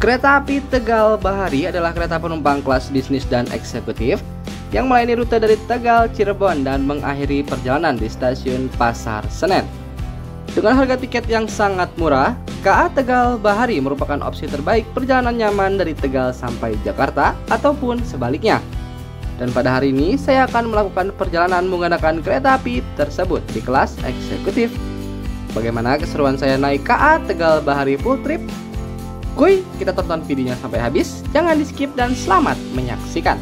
Kereta api Tegal Bahari adalah kereta penumpang kelas bisnis dan eksekutif yang melayani rute dari Tegal, Cirebon dan mengakhiri perjalanan di stasiun Pasar Senen. Dengan harga tiket yang sangat murah, KA Tegal Bahari merupakan opsi terbaik perjalanan nyaman dari Tegal sampai Jakarta ataupun sebaliknya. Dan pada hari ini saya akan melakukan perjalanan menggunakan kereta api tersebut di kelas eksekutif. Bagaimana keseruan saya naik KA Tegal Bahari full trip? Kuy, kita tonton videonya sampai habis, jangan di skip dan selamat menyaksikan.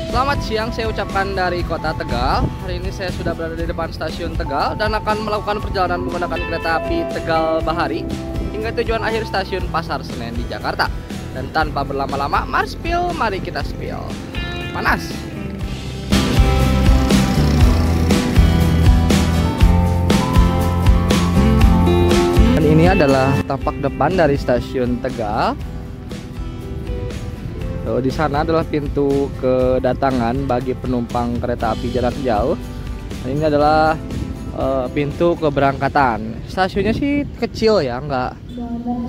Selamat siang, saya ucapkan dari kota Tegal. Hari ini saya sudah berada di depan stasiun Tegal dan akan melakukan perjalanan menggunakan kereta api Tegal Bahari hingga tujuan akhir stasiun Pasar Senen di Jakarta. Dan tanpa berlama-lama, mari spill, mari kita spill. Panas! Dan ini adalah tapak depan dari stasiun Tegal. Di sana adalah pintu kedatangan bagi penumpang kereta api jarak jauh. Dan ini adalah pintu keberangkatan. Stasiunnya sih kecil ya, nggak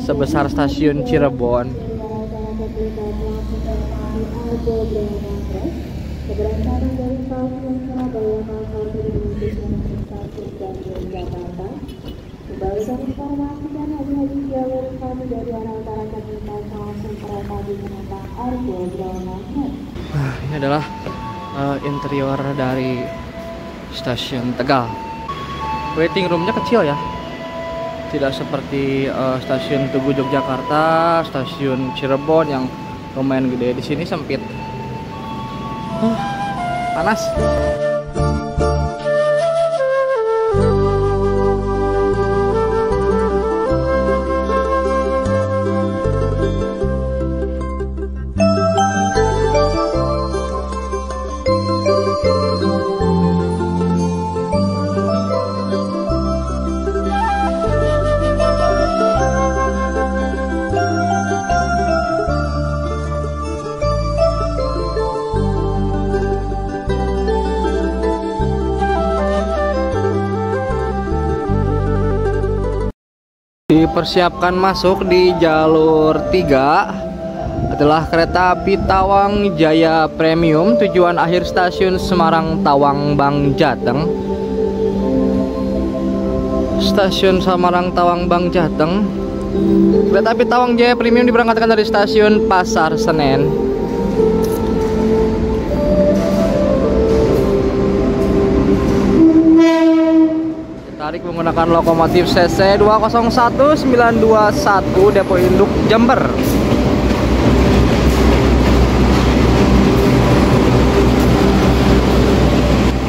sebesar stasiun Cirebon. Berdasarkan informasi dan haji jalur kami dari arah utara Kabupaten langsung kereta di penumpang Argo Brahmanet. Nah, ini adalah interior dari stasiun Tegal. Waiting roomnya kecil ya, tidak seperti stasiun Tugu Yogyakarta, stasiun Cirebon yang lumayan gede. Di sini sempit. Panas. Dipersiapkan masuk di jalur 3 adalah kereta api Tawang Jaya Premium tujuan akhir stasiun Semarang Tawang Bang Jateng. Stasiun Semarang Tawang Bang Jateng. Kereta api Tawang Jaya Premium diberangkatkan dari stasiun Pasar Senen. Tarik menggunakan lokomotif CC 201921 Depo Induk Jember.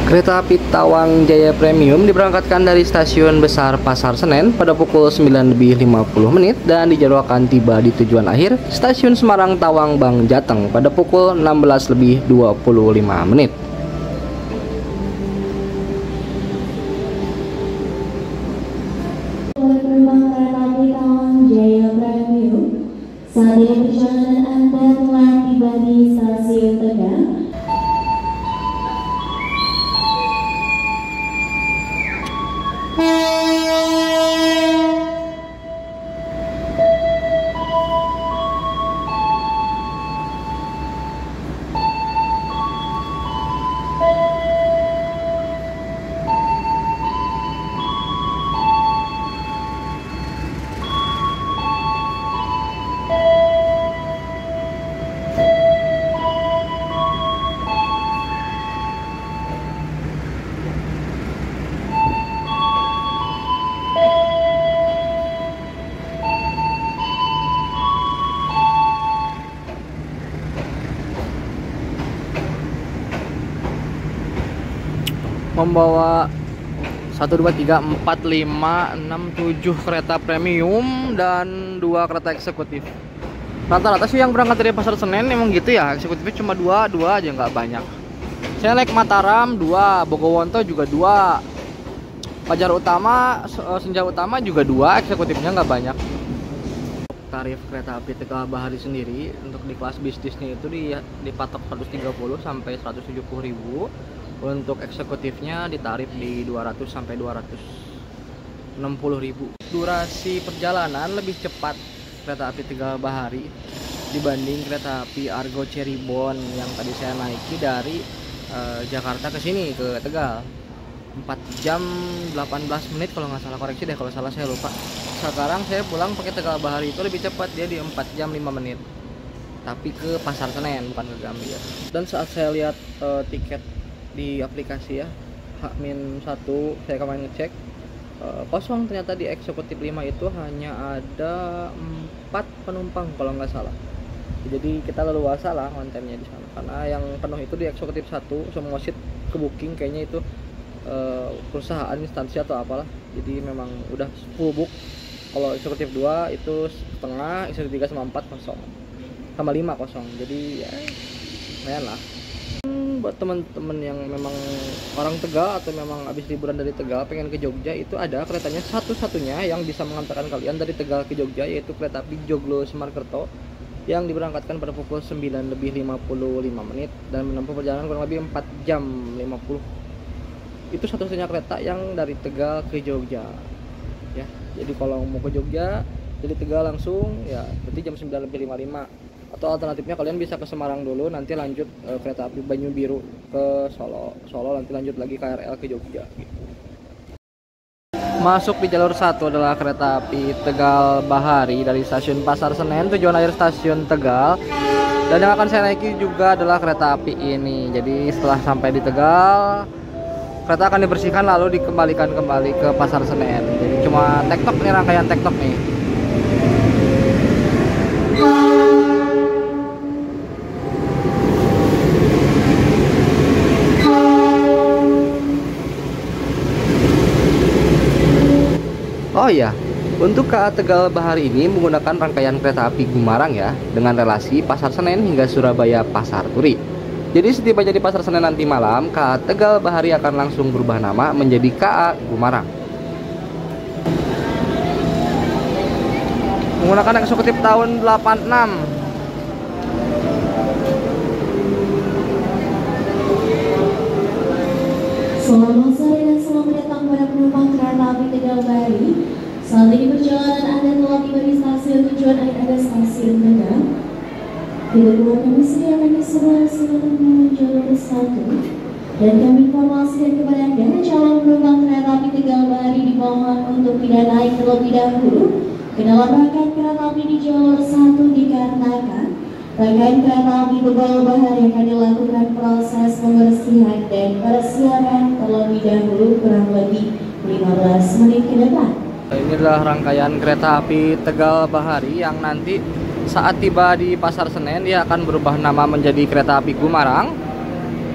Kereta api Tawang Jaya Premium diberangkatkan dari stasiun besar Pasar Senen pada pukul 9:50 dan dijadwalkan tiba di tujuan akhir stasiun Semarang Tawang Bang Jateng pada pukul 16:25. Saat ini perjalanan Anda telah tiba di stasiun Tegal. Membawa 1, 2, 3, 4, 5, 6, 7 kereta premium dan 2 kereta eksekutif. Rata-rata sih yang berangkat dari Pasar Senen emang gitu ya, eksekutifnya cuma 2 aja, nggak banyak. Saya naik Mataram 2, Bogowonto juga 2, Fajar Utama, Senja Utama juga 2, eksekutifnya nggak banyak. Tarif kereta api Tegal Bahari sendiri untuk di kelas bisnisnya itu dipatok 130 sampai 170.000. Untuk eksekutifnya ditarif di 200 sampai 260.000. Durasi perjalanan lebih cepat kereta api Tegal Bahari dibanding kereta api Argo Cirebon yang tadi saya naiki dari Jakarta ke sini ke Tegal. 4 jam 18 menit kalau nggak salah, koreksi deh kalau salah, saya lupa. Sekarang saya pulang pakai Tegal Bahari itu lebih cepat, dia di 4 jam 5 menit. Tapi ke Pasar Senen bukan ke Gambir. Dan saat saya lihat tiket di aplikasi ya, H-1 saya kemarin ngecek kosong, ternyata di eksekutif 5 itu hanya ada 4 penumpang kalau nggak salah. Jadi kita leluasa lah kontennya di sana, karena yang penuh itu di eksekutif 1 semua seat ke booking kayaknya itu perusahaan instansi atau apalah, jadi memang udah full book. Kalau eksekutif 2 itu setengah, eksekutif 3 sama 4 kosong, sama 5 kosong, jadi ya lumayan lah. Buat teman-teman yang memang orang Tegal atau memang habis liburan dari Tegal pengen ke Jogja, itu ada keretanya satu-satunya yang bisa mengantarkan kalian dari Tegal ke Jogja, yaitu kereta api Joglo Semarkerto yang diberangkatkan pada pukul 9:55 dan menempuh perjalanan kurang lebih 4 jam 50. Itu satu-satunya kereta yang dari Tegal ke Jogja ya. Jadi kalau mau ke Jogja dari Tegal langsung ya berarti jam 9:55, atau alternatifnya kalian bisa ke Semarang dulu, nanti lanjut kereta api Banyu Biru ke Solo nanti lanjut lagi KRL ke Jogja gitu. Masuk di jalur 1 adalah kereta api Tegal Bahari dari stasiun Pasar Senen tujuan akhir stasiun Tegal, dan yang akan saya naiki juga adalah kereta api ini. Jadi setelah sampai di Tegal, kereta akan dibersihkan lalu dikembalikan kembali ke Pasar Senen. Jadi cuma tektok nih, rangkaian tektok nih. Oh iya, untuk KA Tegal Bahari ini menggunakan rangkaian kereta api Gumarang ya, dengan relasi Pasar Senen hingga Surabaya Pasar Turi. Jadi setibanya di Pasar Senen nanti malam, KA Tegal Bahari akan langsung berubah nama menjadi KA Gumarang. Menggunakan eksekutif tahun 86. Selamat sore dan selamat datang para penumpang kereta api Tegal Bahari. Saat ini perjalanan Anda telah tiba di stasiun tujuan akhir Anda, stasiun Tegal. Bila keluar kami sediakan di sebelah selatan jalur 1, dan kami informasikan kepada Anda calon penumpang kereta api Tegal Bahari dimohon untuk tidak naik terlebih dahulu ke dalam rangkaian kereta api di jalur 1 dikarenakan rangkaian kereta api Tegal Bahari akan dilakukan proses pembersihan dan persiapan terlebih dahulu kurang lebih 15 menit ke depan. Ini adalah rangkaian kereta api Tegal Bahari yang nanti saat tiba di Pasar Senen dia akan berubah nama menjadi kereta api Gumarang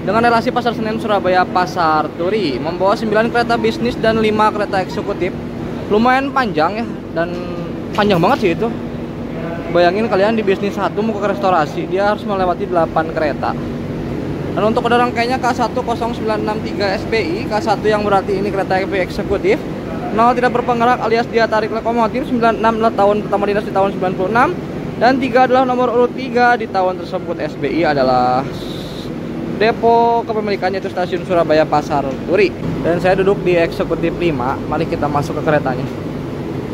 dengan relasi Pasar Senen Surabaya Pasar Turi, membawa 9 kereta bisnis dan 5 kereta eksekutif. Lumayan panjang ya, dan panjang banget sih itu. Bayangin kalian di bisnis 1 mau ke restorasi, dia harus melewati 8 kereta. Dan untuk kode rangkaiannya K10963 SPI, K1 yang berarti ini kereta api eksekutif. 0 tidak berpenggerak alias dia tarik lokomotif. 96 adalah tahun pertama dinas di tahun 96, dan 3 adalah nomor urut 3 di tahun tersebut. SBI adalah depo kepemilikannya itu stasiun Surabaya Pasar Turi. Dan saya duduk di eksekutif 5. Mari kita masuk ke keretanya.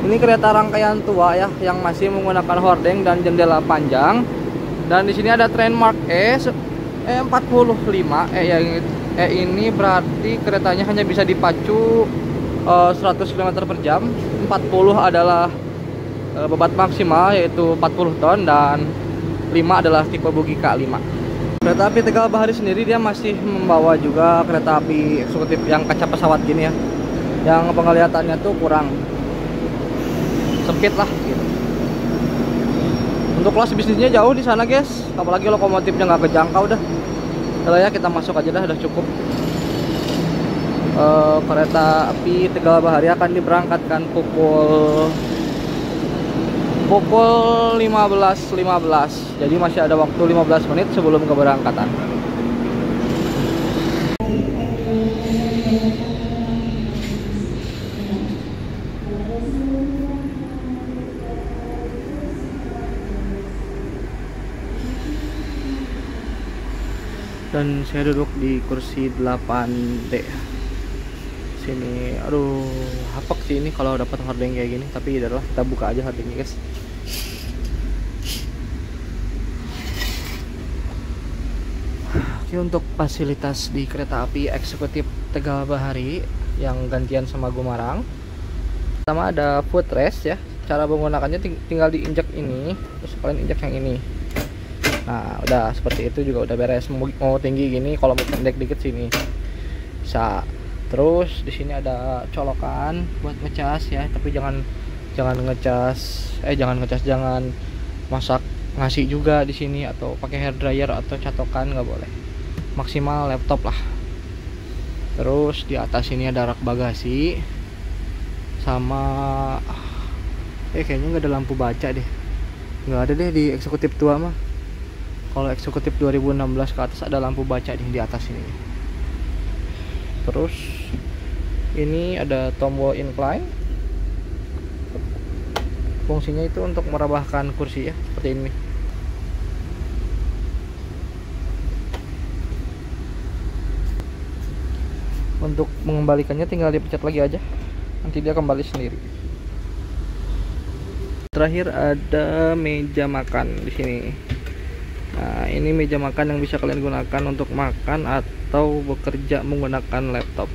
Ini kereta rangkaian tua ya, yang masih menggunakan hordeng dan jendela panjang. Dan di sini ada Trainmark E45. Ini berarti keretanya hanya bisa dipacu 100 km per jam. 40 adalah bobot maksimal yaitu 40 ton, dan 5 adalah tipe bogi K5. Kereta api Tegal Bahari sendiri dia masih membawa juga kereta api eksekutif yang kaca pesawat gini ya, yang penglihatannya tuh kurang sempit lah gitu. Untuk kelas bisnisnya jauh di sana guys, apalagi lokomotifnya nggak kejangkau dah. Kalau ya kita masuk aja dah, udah cukup. Kereta api Tegal Bahari akan diberangkatkan pukul 15.15. Jadi masih ada waktu 15 menit sebelum keberangkatan. Dan saya duduk di kursi 8D sini. Aduh, hapek sih ini kalau dapat hordeng kayak gini, tapi adalah kita buka aja hordengnya, guys. Oke, untuk fasilitas di kereta api eksekutif Tegal Bahari yang gantian sama Gumarang, pertama ada footrest ya. Cara menggunakannya tinggal diinjak ini, terus kalian injak yang ini. Nah, udah seperti itu juga udah beres. Mau tinggi gini, kalau mau pendek dikit sini bisa. Terus di sini ada colokan buat ngecas ya, tapi jangan masak ngasih juga di sini, atau pakai hair dryer atau catokan nggak boleh. Maksimal laptop lah. Terus di atas ini ada rak bagasi sama kayaknya nggak ada lampu baca deh, nggak ada deh di eksekutif tua mah. Kalau eksekutif 2016 ke atas ada lampu baca di atas ini. Terus ini ada tombol incline, fungsinya itu untuk merabahkan kursi ya, seperti ini. Untuk mengembalikannya tinggal dipencet lagi aja, nanti dia kembali sendiri. Terakhir ada meja makan di sini. Nah, ini meja makan yang bisa kalian gunakan untuk makan atau bekerja menggunakan laptop.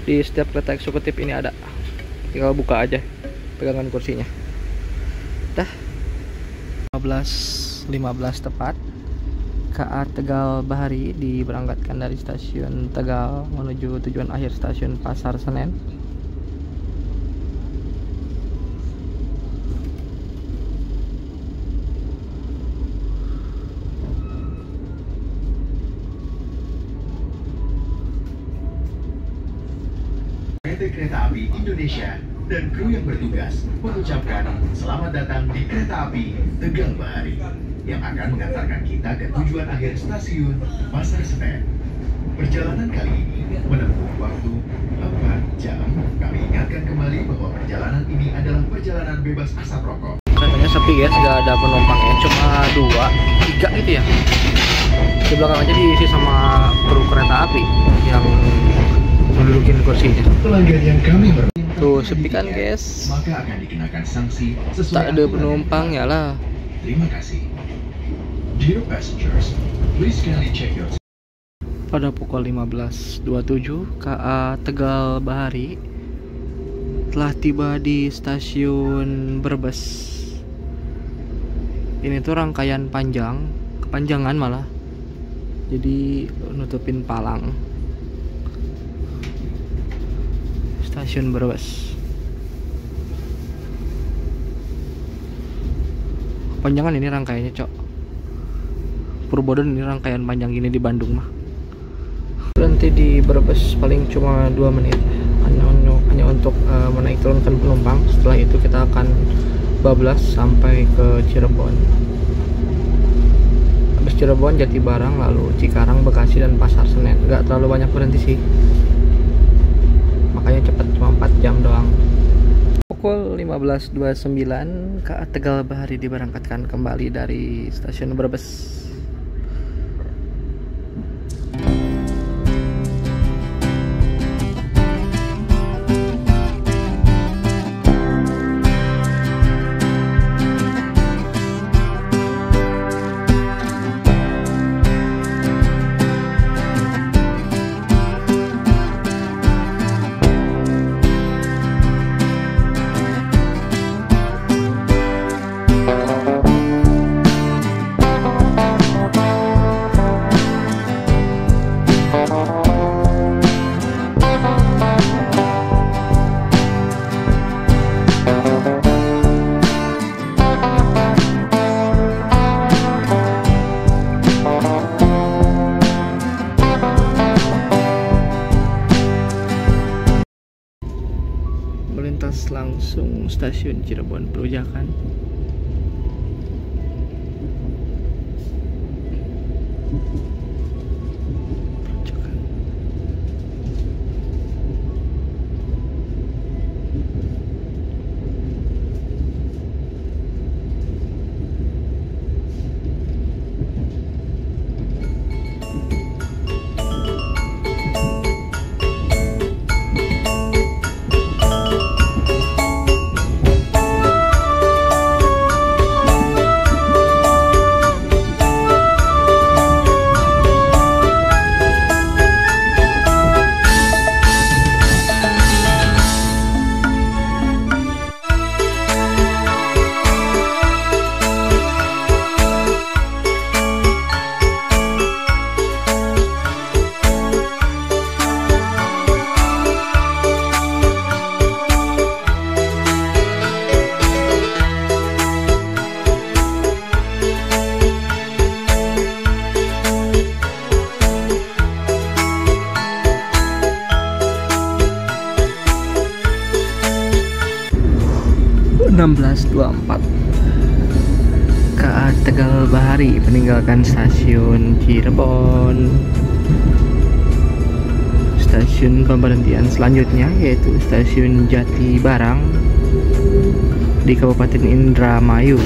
Di setiap kereta eksekutif ini ada, tinggal buka aja pegangan kursinya. Dah 15 tepat, KA Tegal Bahari diberangkatkan dari stasiun Tegal menuju tujuan akhir stasiun Pasar Senen. PT Kereta Api Indonesia dan kru yang bertugas mengucapkan selamat datang di Kereta Api Tegal Bahari yang akan mengantarkan kita ke tujuan akhir stasiun Pasar Senen. Perjalanan kali ini menempuh waktu 4 jam. Kami ingatkan kembali bahwa perjalanan ini adalah perjalanan bebas asap rokok. Keretanya sepi guys, nggak ada penumpangnya, cuma 2, 3 gitu ya. Di belakang aja diisi sama kru kereta api yang mendudukin kursinya. Pelanggan yang kami Tuh sepi kan guys, maka akan dikenakan sanksi sesuai tak ada penumpangnya lah. Terima kasih. Dear passengers, please kindly check your. Pada pukul 15.27 KA Tegal Bahari telah tiba di stasiun Brebes. Ini tuh rangkaian panjang, kepanjangan malah, jadi nutupin palang. Stasiun Brebes. Kepanjangan ini rangkaiannya, Cok. Purbodan ini rangkaian panjang gini di Bandung mah. Berhenti di Brebes paling cuma 2 menit. Hanya untuk menaik turunkan penumpang. Setelah itu kita akan bablas sampai ke Cirebon. Habis Cirebon, Jatibarang, lalu Cikarang, Bekasi, dan Pasar Senen. Nggak terlalu banyak berhenti sih, makanya cepat, cuma 4 jam doang. Pukul 15.29 KA Tegal Bahari diberangkatkan kembali dari stasiun Brebes. Melintas langsung stasiun Cirebon Perujakan. 16.24 KA Tegal Bahari meninggalkan stasiun Cirebon. Stasiun pemberhentian selanjutnya yaitu stasiun Jatibarang di Kabupaten Indramayu.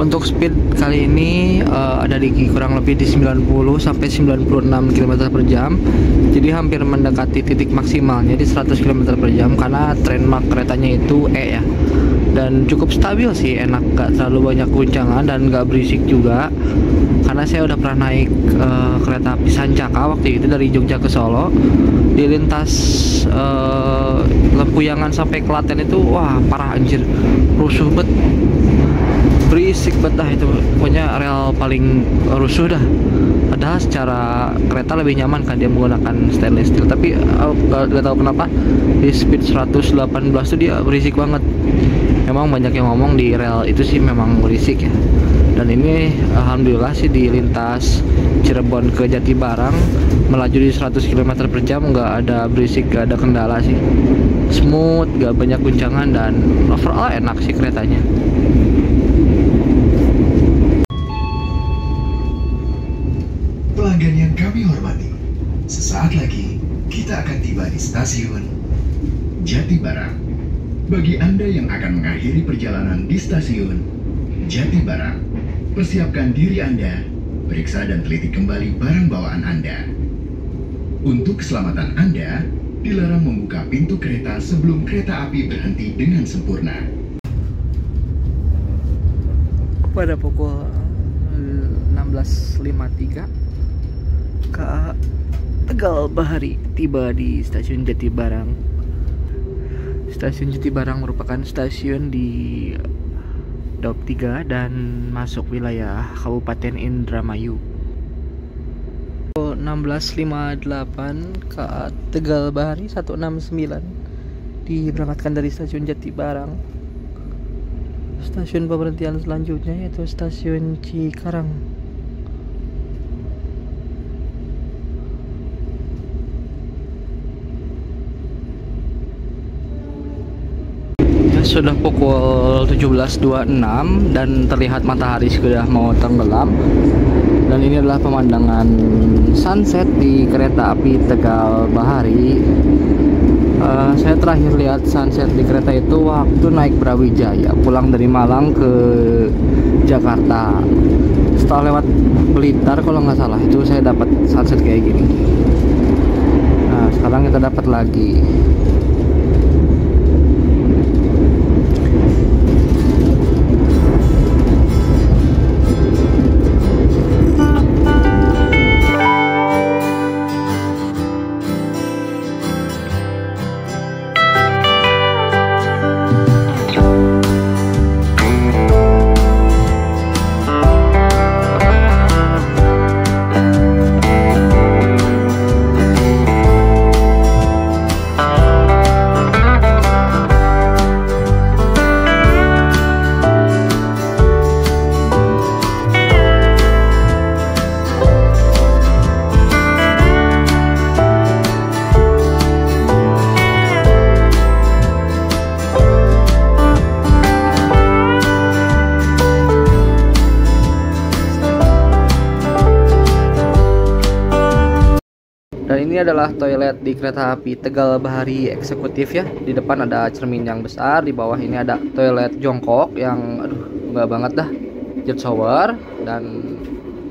Untuk speed kali ini ada di kurang lebih di 90 sampai 96 km per jam. Jadi hampir mendekati titik maksimalnya di 100 km per jam karena trademark keretanya itu E ya. Dan cukup stabil sih, enak, gak terlalu banyak guncangan dan gak berisik juga. Karena saya udah pernah naik kereta api Sancaka waktu itu dari Jogja ke Solo. Di lintas Lempuyangan sampai Klaten itu wah parah anjir, rusuh bet, berisik banget dah itu, pokoknya rel paling rusuh dah. Padahal secara kereta lebih nyaman kan dia menggunakan stainless steel, tapi gak tahu kenapa di speed 118 tuh dia berisik banget. Memang banyak yang ngomong di rel itu sih memang berisik ya. Dan ini alhamdulillah sih di lintas Cirebon ke Jatibarang melaju di 100 km per jam nggak ada berisik, nggak ada kendala sih, smooth, nggak banyak guncangan, dan overall enak sih keretanya. Pelanggan yang kami hormati, sesaat lagi kita akan tiba di stasiun Jatibarang. Bagi Anda yang akan mengakhiri perjalanan di stasiun Jatibarang, persiapkan diri Anda, periksa dan teliti kembali barang bawaan Anda. Untuk keselamatan Anda, dilarang membuka pintu kereta sebelum kereta api berhenti dengan sempurna. Pada pukul 16.53 KA Tegal Bahari tiba di stasiun Jatibarang. Stasiun Jatibarang merupakan stasiun di Daup 3 dan masuk wilayah Kabupaten Indramayu. 16.58 KA Tegal Bahari 169 diberangkatkan dari stasiun Jatibarang. Stasiun pemberhentian selanjutnya yaitu stasiun Cikarang. Sudah pukul 17.26 dan terlihat matahari sudah mau tenggelam. Dan ini adalah pemandangan sunset di kereta api Tegal Bahari. Saya terakhir lihat sunset di kereta itu waktu naik Brawijaya pulang dari Malang ke Jakarta. Setelah lewat Blitar kalau nggak salah, itu saya dapat sunset kayak gini. Nah sekarang kita dapat lagi. Dan ini adalah toilet di kereta api Tegal Bahari eksekutif ya. Di depan ada cermin yang besar, di bawah ini ada toilet jongkok yang enggak banget dah, jet shower, dan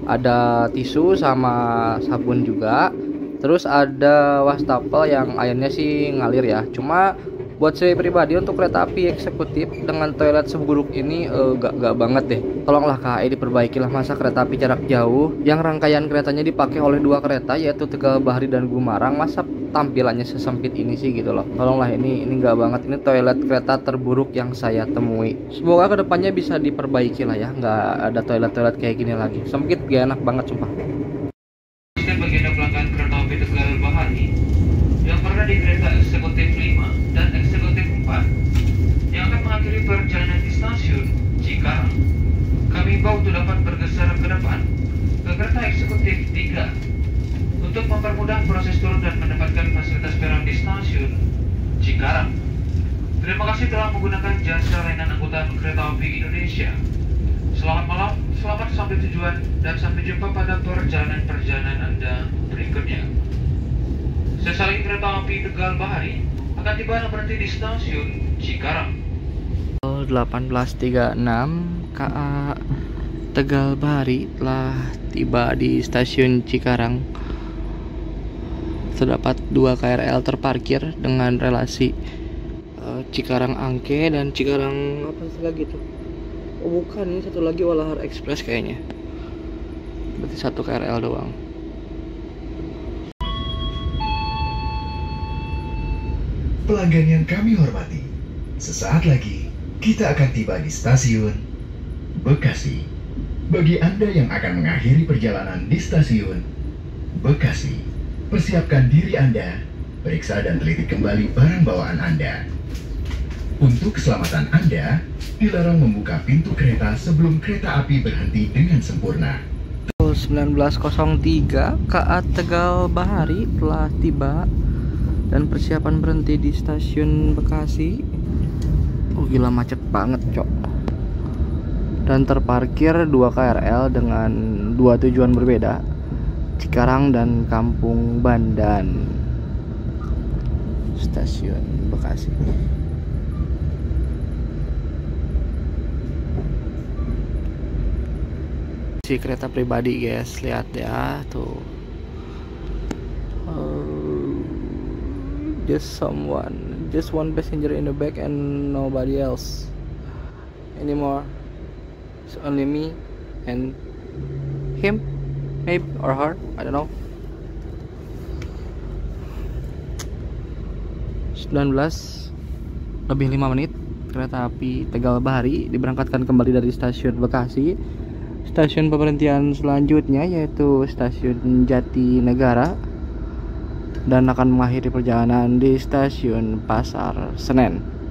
ada tisu sama sabun juga. Terus ada wastafel yang airnya sih ngalir ya. Cuma Buat saya pribadi untuk kereta api eksekutif dengan toilet seburuk ini gak banget deh. Tolonglah KAI diperbaikilah, masa kereta api jarak jauh yang rangkaian keretanya dipakai oleh 2 kereta yaitu Tegal Bahari dan Gumarang, masa tampilannya sesempit ini sih gitu loh. Tolonglah, ini gak banget, ini toilet kereta terburuk yang saya temui. Semoga kedepannya bisa diperbaiki lah ya, nggak ada toilet kayak gini lagi. Sempit gak enak banget sumpah. Bagian pelanggan kereta api Tegal Bahari yang berada di kereta eksekutif 5 dan eksekutif 4 yang akan mengakhiri perjalanan di stasiun Cikarang, kami himbau untuk dapat bergeser ke depan ke kereta eksekutif 3 untuk mempermudah proses turun dan mendapatkan fasilitas peron di stasiun Cikarang. Terima kasih telah menggunakan jasa layanan angkutan kereta api Indonesia. Selamat malam, selamat sampai tujuan, dan sampai jumpa pada perjalanan Anda berikutnya. Sesaling kereta api Tegal Bahari akan tiba dan berhenti di stasiun Cikarang. 18.36 KA Tegal Bahari telah tiba di stasiun Cikarang. Terdapat 2 KRL terparkir dengan relasi Cikarang Angke dan Cikarang apa sih lagi tuh? Oh bukan, ini satu lagi Walahar Express kayaknya. Berarti 1 KRL doang. Pelanggan yang kami hormati, sesaat lagi kita akan tiba di stasiun Bekasi. Bagi Anda yang akan mengakhiri perjalanan di stasiun Bekasi, persiapkan diri Anda, periksa dan teliti kembali barang bawaan Anda. Untuk keselamatan Anda, dilarang membuka pintu kereta sebelum kereta api berhenti dengan sempurna. 19.03 KA Tegal Bahari telah tiba dan persiapan berhenti di stasiun Bekasi. Oh gila, macet banget cok. Dan terparkir 2 KRL dengan 2 tujuan berbeda, Cikarang dan Kampung Bandan. Stasiun Bekasi. Kereta pribadi guys, lihat ya tuh, just one passenger in the back and nobody else anymore. It's only me and him, maybe, or her, I don't know. 19 lebih 5 menit kereta api Tegal Bahari diberangkatkan kembali dari stasiun Bekasi. Stasiun pemberhentian selanjutnya yaitu stasiun Jatinegara dan akan mengakhiri perjalanan di stasiun Pasar Senen.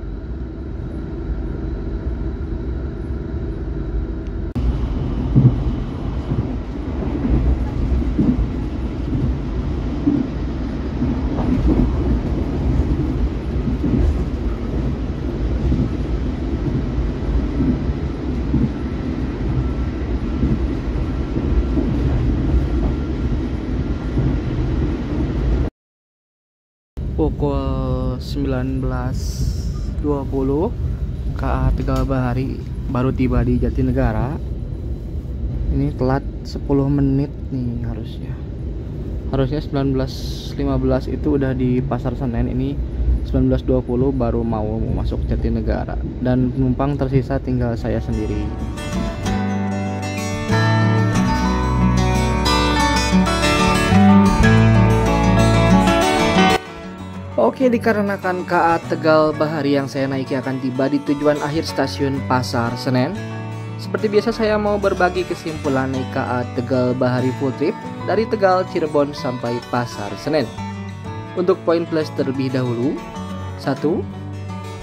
Pukul 19.20 KA Tegal Bahari baru tiba di Jatinegara. Ini telat 10 menit nih harusnya 19.15 itu udah di Pasar Senen. Ini 19.20 baru mau masuk Jatinegara dan penumpang tersisa tinggal saya sendiri. Oke, dikarenakan KA Tegal Bahari yang saya naiki akan tiba di tujuan akhir stasiun Pasar Senen. Seperti biasa saya mau berbagi kesimpulan naik KA Tegal Bahari full trip dari Tegal, Cirebon sampai Pasar Senen. Untuk poin plus terlebih dahulu, 1.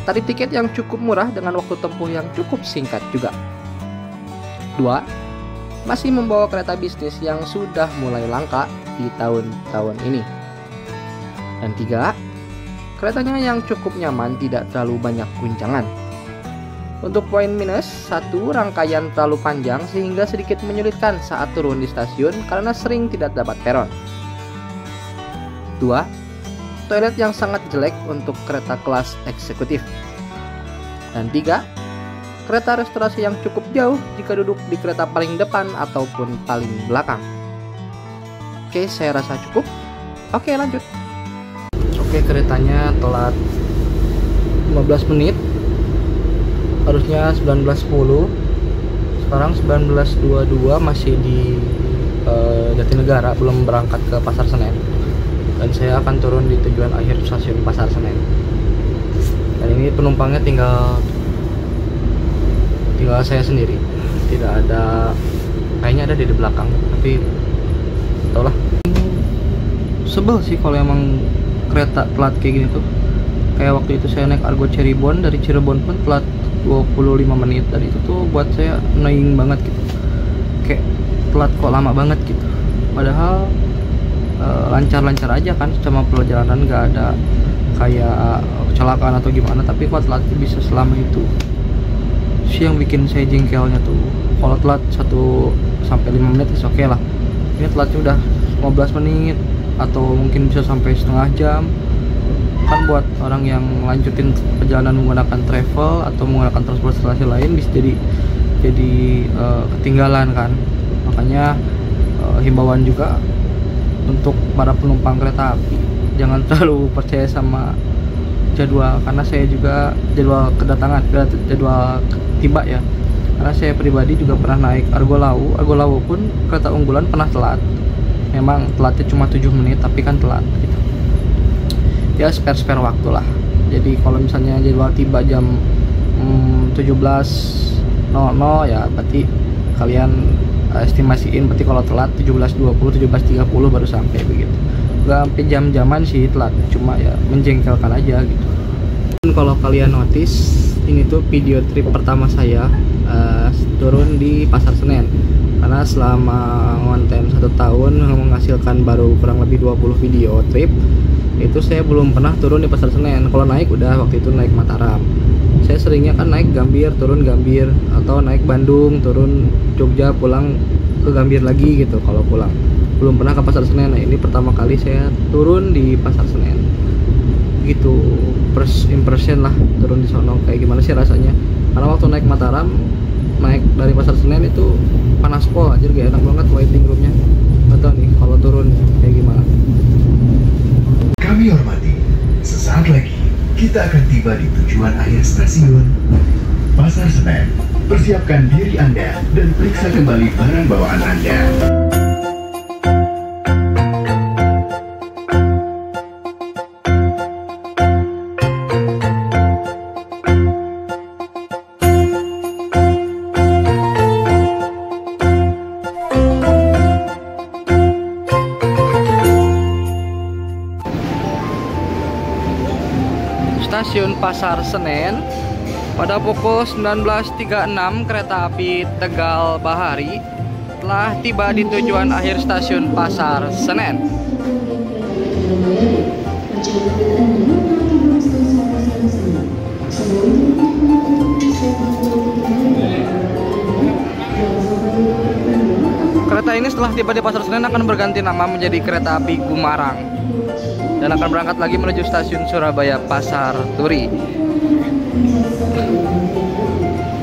Tarif tiket yang cukup murah dengan waktu tempuh yang cukup singkat juga. 2. Masih membawa kereta bisnis yang sudah mulai langka di tahun-tahun ini. Dan 3. Keretanya yang cukup nyaman, tidak terlalu banyak guncangan. Untuk poin minus, 1. Rangkaian terlalu panjang sehingga sedikit menyulitkan saat turun di stasiun karena sering tidak dapat peron. 2. Toilet yang sangat jelek untuk kereta kelas eksekutif. Dan 3. Kereta restorasi yang cukup jauh jika duduk di kereta paling depan ataupun paling belakang. Oke, saya rasa cukup. Oke, lanjut. Oke, keretanya telat 15 menit. Harusnya 19.10. Sekarang 19.22, masih di Jatinegara, belum berangkat ke Pasar Senen. Dan saya akan turun di tujuan akhir stasiun Pasar Senen. Dan ini penumpangnya tinggal saya sendiri. Tidak ada, kayaknya ada di belakang, tapi tau lah. Sebel sih kalau emang kereta telat kayak gini tuh. Kayak waktu itu saya naik Argo Cirebon, dari Cirebon pun telat 25 menit. Dan itu tuh buat saya annoying banget gitu. Kayak telat kok lama banget gitu. Padahal lancar-lancar aja kan, cuma perjalanan, nggak ada kayak kecelakaan atau gimana. Tapi kok telat bisa selama itu sih yang bikin saya jengkelnya tuh. Kalau telat 1 sampai 5 menit is oke lah. Ini telatnya udah 15 menit atau mungkin bisa sampai setengah jam. Kan buat orang yang lanjutin perjalanan menggunakan travel atau menggunakan transportasi lain bisa jadi ketinggalan kan. Makanya himbauan juga untuk para penumpang kereta api, jangan terlalu percaya sama jadwal, karena saya juga jadwal kedatangan, jadwal tiba ya. Karena saya pribadi juga pernah naik Argo Lawu pun kereta unggulan pernah telat. Memang telatnya cuma 7 menit tapi kan telat gitu. Ya spare waktu lah. Jadi kalau misalnya jadwal tiba jam 17.00 ya berarti kalian estimasiin, berarti kalau telat 17.20, 17.30 baru sampai begitu. Gak sampai jam-jaman sih telat, cuma ya menjengkelkan aja gitu. Dan kalau kalian notice, ini tuh video trip pertama saya turun di Pasar Senen. Karena selama konten 1 tahun menghasilkan baru kurang lebih 20 video trip, itu saya belum pernah turun di Pasar Senen. Kalau naik udah waktu itu naik Mataram. Saya seringnya kan naik Gambir, turun Gambir, atau naik Bandung, turun Jogja, pulang ke Gambir lagi gitu kalau pulang. Belum pernah ke Pasar Senen. Nah, ini pertama kali saya turun di Pasar Senen. Gitu, first impression lah turun di sono kayak gimana sih rasanya. Karena waktu naik Mataram, naik dari Pasar Senen itu panas pol aja, gak enak banget waiting roomnya. Atau nih kalau turun kayak gimana. Kami hormati, sesaat lagi kita akan tiba di tujuan akhir stasiun Pasar Senen. Persiapkan diri Anda dan periksa kembali barang bawaan Anda. Stasiun Pasar Senen. Pada pukul 19.36 kereta api Tegal Bahari telah tiba di tujuan akhir stasiun Pasar Senen. Kereta ini setelah tiba di Pasar Senen akan berganti nama menjadi kereta api Gumarang dan akan berangkat lagi menuju stasiun Surabaya Pasar Turi.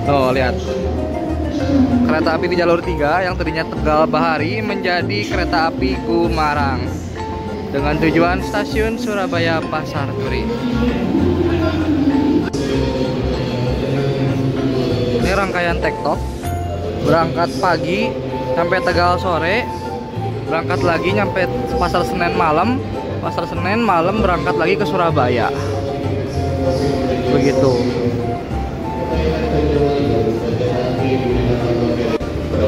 Oh, lihat. Kereta api di jalur 3 yang tadinya Tegal Bahari menjadi kereta api Gumarang dengan tujuan stasiun Surabaya Pasar Turi. Ini rangkaian tektok. Berangkat pagi sampai Tegal sore, berangkat lagi nyampe Pasar Senen malam. Pasar Senen malam berangkat lagi ke Surabaya. Begitu.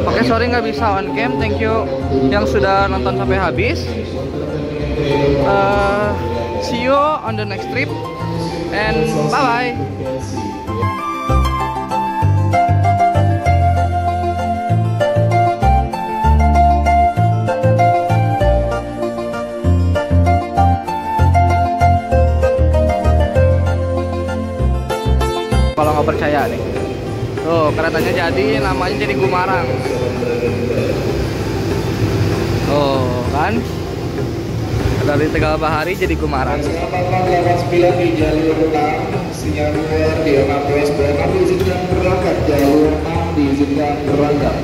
Oke, sorry nggak bisa on cam. Thank you yang sudah nonton sampai habis. See you on the next trip and bye bye. Kalau nggak percaya nih, tuh keretanya jadi, namanya jadi Gumarang. Oh kan, dari Tegal Bahari jadi Gumarang. Silakan 9 di jalur 6, sinyal di 16 diizinkan berangkat, jalur 6 diizinkan berangkat.